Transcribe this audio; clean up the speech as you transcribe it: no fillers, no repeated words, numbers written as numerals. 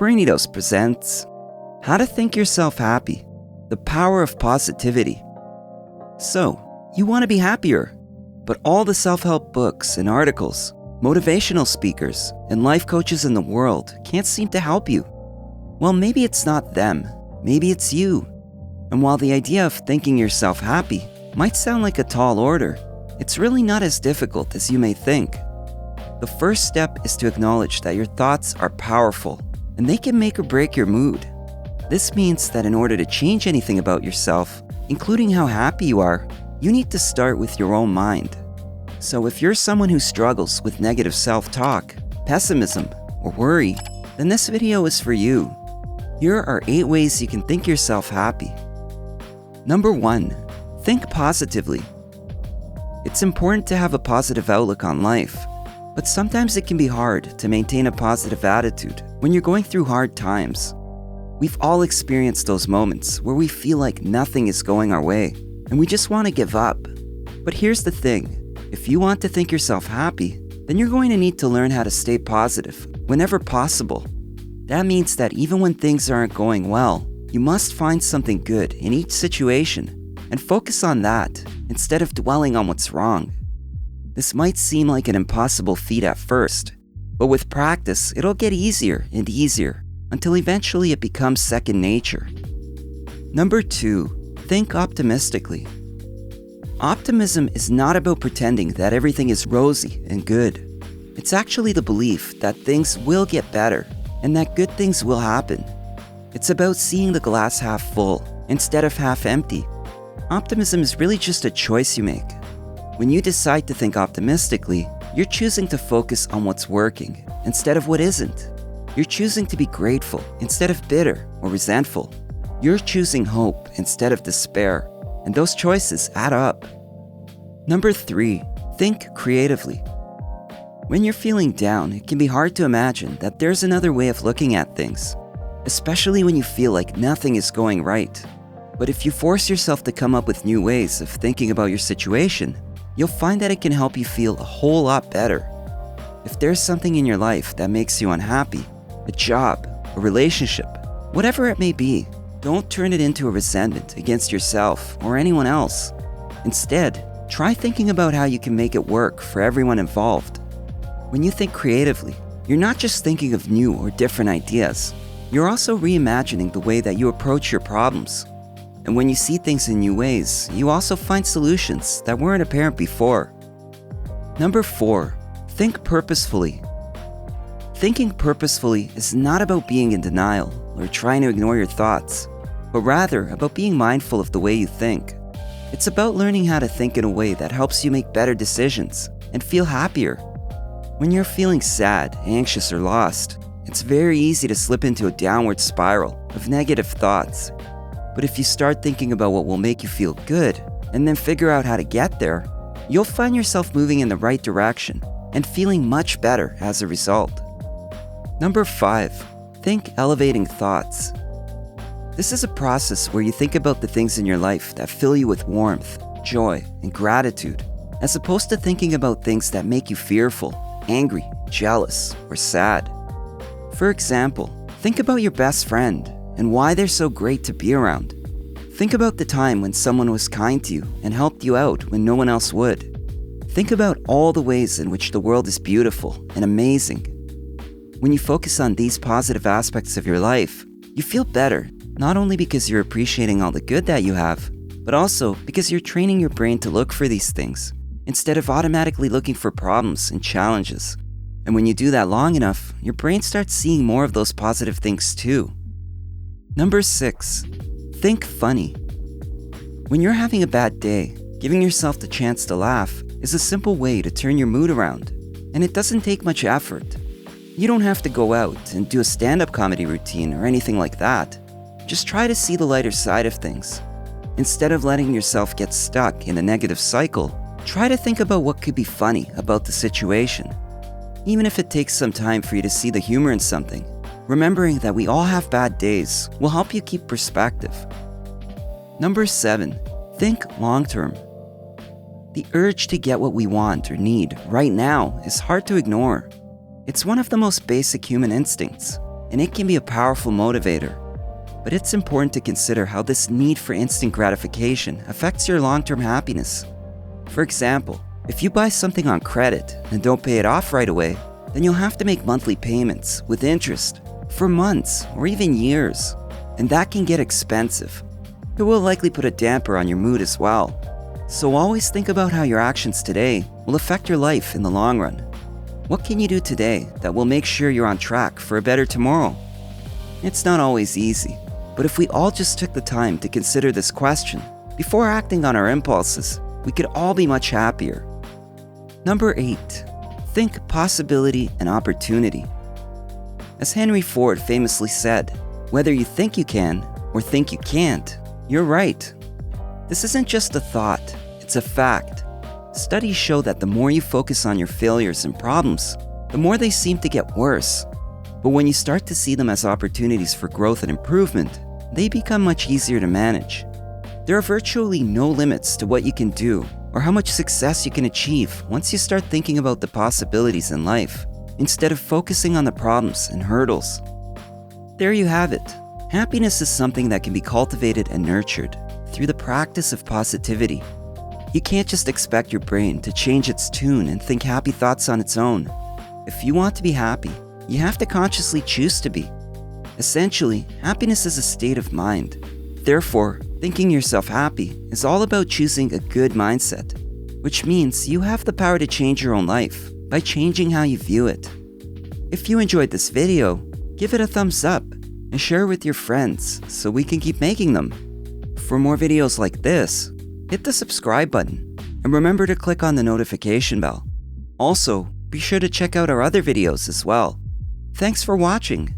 BRAINY presents How to Think Yourself Happy, the Power of Positivity. So, you want to be happier, but all the self-help books and articles, motivational speakers, and life coaches in the world can't seem to help you. Well, maybe it's not them, maybe it's you. And while the idea of thinking yourself happy might sound like a tall order, it's really not as difficult as you may think. The first step is to acknowledge that your thoughts are powerful, and they can make or break your mood. This means that in order to change anything about yourself, including how happy you are, you need to start with your own mind. So if you're someone who struggles with negative self-talk, pessimism, or worry, then this video is for you. Here are 8 ways you can think yourself happy. Number 1, think positively. It's important to have a positive outlook on life, but sometimes it can be hard to maintain a positive attitude when you're going through hard times. We've all experienced those moments where we feel like nothing is going our way and we just want to give up. But here's the thing, if you want to think yourself happy, then you're going to need to learn how to stay positive whenever possible. That means that even when things aren't going well, you must find something good in each situation and focus on that instead of dwelling on what's wrong. This might seem like an impossible feat at first, but with practice, it'll get easier and easier until eventually it becomes second nature. Number 2, think optimistically. Optimism is not about pretending that everything is rosy and good. It's actually the belief that things will get better and that good things will happen. It's about seeing the glass half full instead of half empty. Optimism is really just a choice you make. When you decide to think optimistically, you're choosing to focus on what's working instead of what isn't. You're choosing to be grateful instead of bitter or resentful. You're choosing hope instead of despair, and those choices add up. Number 3, think creatively. When you're feeling down, it can be hard to imagine that there's another way of looking at things, especially when you feel like nothing is going right. But if you force yourself to come up with new ways of thinking about your situation, you'll find that it can help you feel a whole lot better. If there's something in your life that makes you unhappy, a job, a relationship, whatever it may be, don't turn it into a resentment against yourself or anyone else. Instead, try thinking about how you can make it work for everyone involved. When you think creatively, you're not just thinking of new or different ideas, you're also reimagining the way that you approach your problems. And when you see things in new ways, you also find solutions that weren't apparent before. Number 4, think purposefully. Thinking purposefully is not about being in denial or trying to ignore your thoughts, but rather about being mindful of the way you think. It's about learning how to think in a way that helps you make better decisions and feel happier. When you're feeling sad, anxious, or lost, it's very easy to slip into a downward spiral of negative thoughts. But if you start thinking about what will make you feel good, and then figure out how to get there, you'll find yourself moving in the right direction and feeling much better as a result. Number 5, think elevating thoughts. This is a process where you think about the things in your life that fill you with warmth, joy, and gratitude, as opposed to thinking about things that make you fearful, angry, jealous, or sad. For example, think about your best friend and why they're so great to be around. Think about the time when someone was kind to you and helped you out when no one else would. Think about all the ways in which the world is beautiful and amazing. When you focus on these positive aspects of your life, you feel better, not only because you're appreciating all the good that you have, but also because you're training your brain to look for these things, instead of automatically looking for problems and challenges. And when you do that long enough, your brain starts seeing more of those positive things too. Number 6, think funny. When you're having a bad day, giving yourself the chance to laugh is a simple way to turn your mood around, and it doesn't take much effort. You don't have to go out and do a stand-up comedy routine or anything like that. Just try to see the lighter side of things. Instead of letting yourself get stuck in a negative cycle, try to think about what could be funny about the situation. Even if it takes some time for you to see the humor in something, remembering that we all have bad days will help you keep perspective. Number 7, think long-term. The urge to get what we want or need right now is hard to ignore. It's one of the most basic human instincts, and it can be a powerful motivator. But it's important to consider how this need for instant gratification affects your long-term happiness. For example, if you buy something on credit and don't pay it off right away, then you'll have to make monthly payments with interest for months or even years, and that can get expensive. It will likely put a damper on your mood as well. So always think about how your actions today will affect your life in the long run. What can you do today that will make sure you're on track for a better tomorrow? It's not always easy, but if we all just took the time to consider this question before acting on our impulses, we could all be much happier. Number 8. Think possibility and opportunity. As Henry Ford famously said, whether you think you can or think you can't, you're right. This isn't just a thought, it's a fact. Studies show that the more you focus on your failures and problems, the more they seem to get worse. But when you start to see them as opportunities for growth and improvement, they become much easier to manage. There are virtually no limits to what you can do or how much success you can achieve once you start thinking about the possibilities in life, instead of focusing on the problems and hurdles. There you have it. Happiness is something that can be cultivated and nurtured through the practice of positivity. You can't just expect your brain to change its tune and think happy thoughts on its own. If you want to be happy, you have to consciously choose to be. Essentially, happiness is a state of mind. Therefore, thinking yourself happy is all about choosing a good mindset, which means you have the power to change your own life by changing how you view it. If you enjoyed this video, give it a thumbs up and share it with your friends so we can keep making them. For more videos like this, hit the subscribe button and remember to click on the notification bell. Also, be sure to check out our other videos as well. Thanks for watching.